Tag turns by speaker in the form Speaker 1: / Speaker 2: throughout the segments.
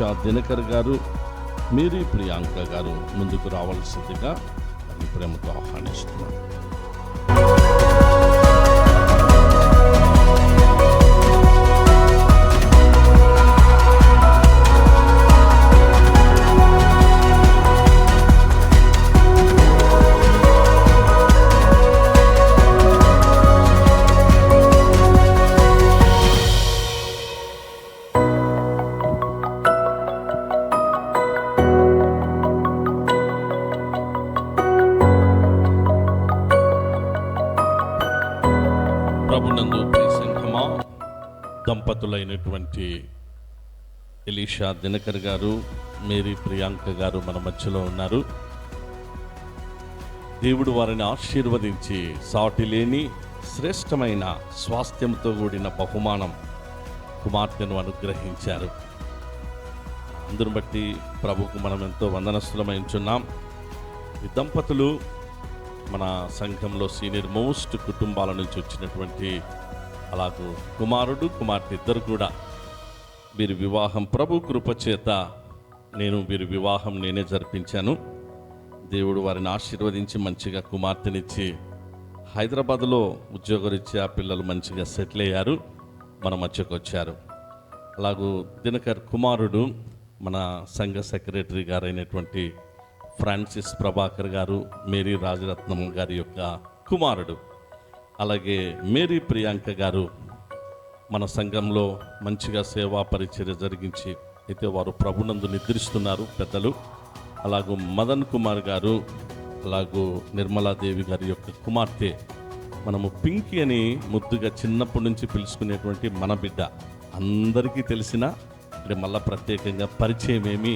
Speaker 1: Elisha Dinakar గారు, Mary Priyanka గారు ముందుకు రావాల్సిందిగా ప్రేమతో ఆహ్వానిస్తున్నాను. ప్రభునందు సంఘమా, దంపతులైనటువంటి ఎలీషా దినకర్ గారు, మేరీ ప్రియాంక గారు మన మధ్యలో ఉన్నారు. దేవుడు వారిని ఆశీర్వదించి సాటి లేని శ్రేష్టమైన స్వాస్థ్యంతో కూడిన బహుమానం కుమార్తెను అనుగ్రహించారు. అందును బట్టి ప్రభుకు మనం ఎంతో వందనస్తులమైంచున్నాం. ఈ దంపతులు మన సంఘంలో సీనియర్ మోస్ట్ కుటుంబాల నుంచి వచ్చినటువంటి అలాగూ కుమారుడు కుమార్తె ఇద్దరు కూడా వీరి వివాహం ప్రభు కృపచేత వీరి వివాహం నేనే జరిపించాను. దేవుడు వారిని ఆశీర్వదించి మంచిగా కుమార్తెనిచ్చి హైదరాబాద్లో ఉద్యోగరీత్యా పిల్లలు మంచిగా సెటిల్ అయ్యారు, మన మధ్యకు వచ్చారు. అలాగూ దినకర్ కుమారుడు మన సంఘ సెక్రటరీ గారైనటువంటి ఫ్రాన్సిస్ ప్రభాకర్ గారు, మేరీ రాజరత్నం గారి యొక్క కుమారుడు. అలాగే మేరీ ప్రియాంక గారు మన సంఘంలో మంచిగా సేవా పరిచర్య జరిగించి అయితే వారు ప్రభునందు నిద్రిస్తున్నారు పెద్దలు. అలాగూ మదన్ కుమార్ గారు, అలాగూ నిర్మలాదేవి గారి యొక్క కుమార్తె, మనము పింకీ అని ముద్దుగా చిన్నప్పటి నుంచి పిలుచుకునేటువంటి మన బిడ్డ, అందరికీ తెలిసిన అంటే మళ్ళీ ప్రత్యేకంగా పరిచయం ఏమి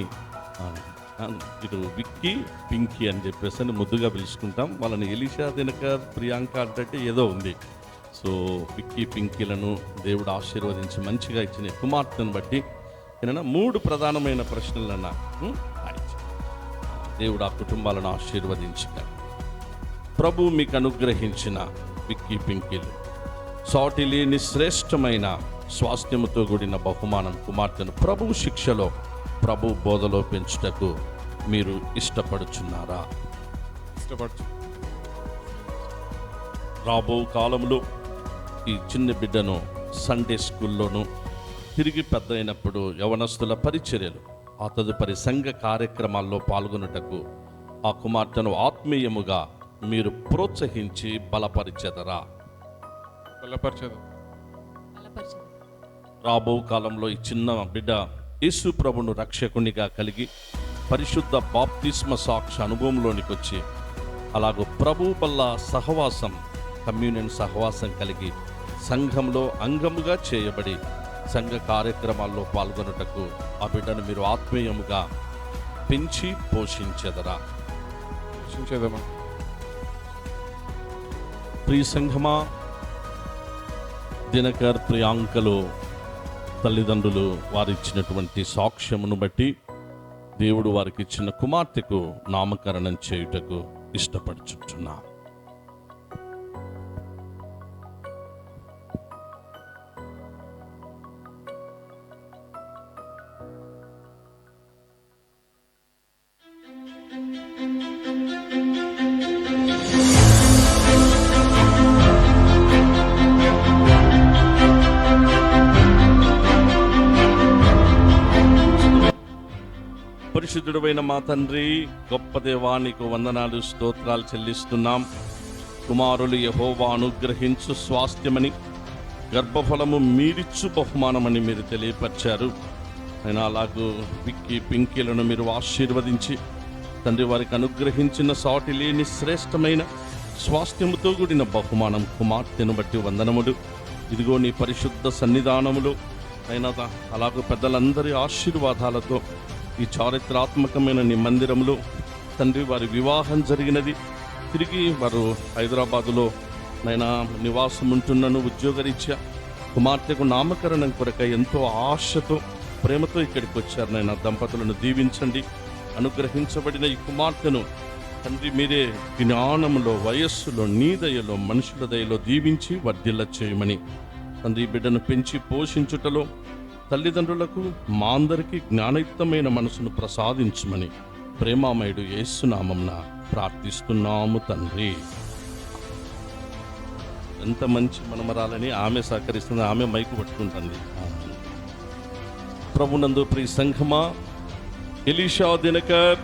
Speaker 1: ఇటు విక్కీ పింకీ అని చెప్పేసి అని ముద్దుగా పిలుచుకుంటాం. వాళ్ళని ఎలీషా దినకర్ ప్రియాంక అంటే ఏదో ఉంది. సో విక్కీ పింకీలను దేవుడు ఆశీర్వదించి మంచిగా ఇచ్చిన కుమార్తెను బట్టి ఏదైనా 3 ప్రధానమైన ప్రశ్నలన్నా దేవుడు ఆ కుటుంబాలను ఆశీర్వదించగా, ప్రభు మీకు అనుగ్రహించిన విక్కీ పింకీలు సాటి లేని శ్రేష్టమైన స్వాస్థ్యముతో కూడిన బహుమానం కుమార్తెను ప్రభు శిక్షలో ప్రభు బోధలో పెంచుటకు మీరు ఇష్టపడుచున్నారా? రాబో కాలంలో ఈ చిన్న బిడ్డను సండే స్కూల్లోను, తిరిగి పెద్ద అయినప్పుడు యవనస్తుల పరిచర్యలు, ఆ తదుపరి సంఘ కార్యక్రమాల్లో పాల్గొనుటకు ఆ కుమార్తెను ఆత్మీయముగా మీరు ప్రోత్సహించి బలపరిచెదరా? రాబో కాలంలో ఈ చిన్న బిడ్డ యేసు ప్రభును రక్షకునిగా కలిగి పరిశుద్ధ బాప్తిస్మ సాక్షి అనుభవంలోనికి వచ్చి అలాగూ ప్రభు వల్ల సహవాసం, కమ్యూనియన్ సహవాసం కలిగి సంఘంలో అంగముగా చేయబడి సంఘ కార్యక్రమాల్లో పాల్గొనుటకు ఆ బిడ్డను మీరు ఆత్మీయముగా పెంచి పోషించెదరా? ప్రియ సంఘమా, దినకర్ ప్రియాంకలు తల్లిదండ్రులు వారిచ్చినటువంటి సాక్ష్యమును బట్టి దేవుడు వారికి ఇచ్చిన కుమార్తెకు నామకరణం చేయుటకు ఇష్టపడుచుంటున్నాం. పరిశుద్ధుడైన మా తండ్రి, గొప్ప దేవా, నీకు వందనాలు స్తోత్రాలు చెల్లిస్తున్నాం. కుమారులు యెహోవా అనుగ్రహించు స్వాస్థ్యమని, గర్భఫలము మీరిచ్చు బహుమానమని మీరు తెలియపరిచారు. అయినా అలాగూ విక్కీ పింకీలను మీరు ఆశీర్వదించి తండ్రి వారికి అనుగ్రహించిన సాటి లేని శ్రేష్టమైన స్వాస్థ్యముతో కూడిన బహుమానం కుమార్తెను బట్టి వందనములు. ఇదిగో నీ పరిశుద్ధ సన్నిధానములు అయినా అలాగూ పెద్దలందరి ఆశీర్వాదాలతో ఈ చారిత్రాత్మకమైన నీ మందిరంలో తండ్రి వారి వివాహం జరిగినది. తిరిగి వారు హైదరాబాదులో నైనా నివాసం ఉంటున్నాను ఉద్యోగరీత్యా. కుమార్తెకు నామకరణం కొరకై ఎంతో ఆశతో ప్రేమతో ఇక్కడికి వచ్చారు. నైనా దంపతులను దీవించండి. అనుగ్రహించబడిన ఈ కుమార్తెను తండ్రి మీరే జ్ఞానంలో, వయస్సులో, నీ దయలో, మనుషుల దయలో దీవించి వర్ధిల్ల చేయమని తండ్రి బిడ్డను పెంచి పోషించుటలో తల్లిదండ్రులకు మా అందరికీ జ్ఞానయుక్తమైన మనసును ప్రసాదించమని ప్రేమామయుడు యేసునామమున ప్రార్థిస్తున్నాము తండ్రి. ఎంత మంచి మనమరాలని ఆమె సహకరిస్తుంది, ఆమె మైకు పట్టుకుంటుంది. ప్రభునందు ప్రియ సంఘమా, ఎలీషా దినకర్,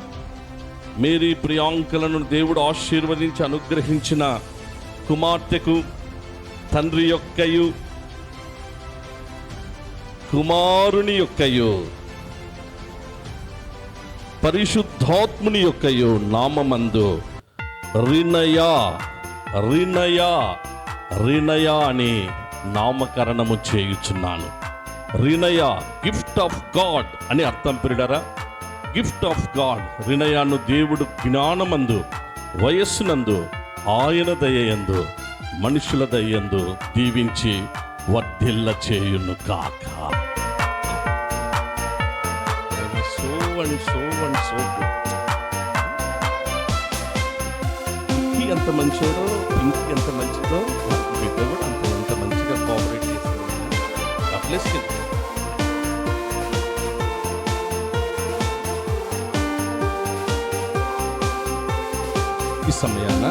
Speaker 1: మేరీ ప్రియాంకలను దేవుడు ఆశీర్వదించి అనుగ్రహించిన కుమార్తెకు తండ్రి యొక్కయు కుమారుని యొక్కయు పరిశుద్ధాత్ముని యొక్కయు నామమందు రినయా రినయా రినయా అని నామకరణము చేయుచున్నాను. రినయా గిఫ్ట్ ఆఫ్ గాడ్ అని అర్థం పిల్లరా. Gift of God. రినయాను దేవుడు జ్ఞానమందు, వయస్సునందు, ఆయన దయయందు, మనుషుల దయయందు దీవించి వర్ధిల్ల చేయును కాక. So and so and so ఇంకి ఎంత మంచిదో, ఇంకి ఎంత మంచిదో, బిడ్డ కూడా అంత మంచిగా కోఆపరేట్ చేస్తుంది. ఈ సమయాన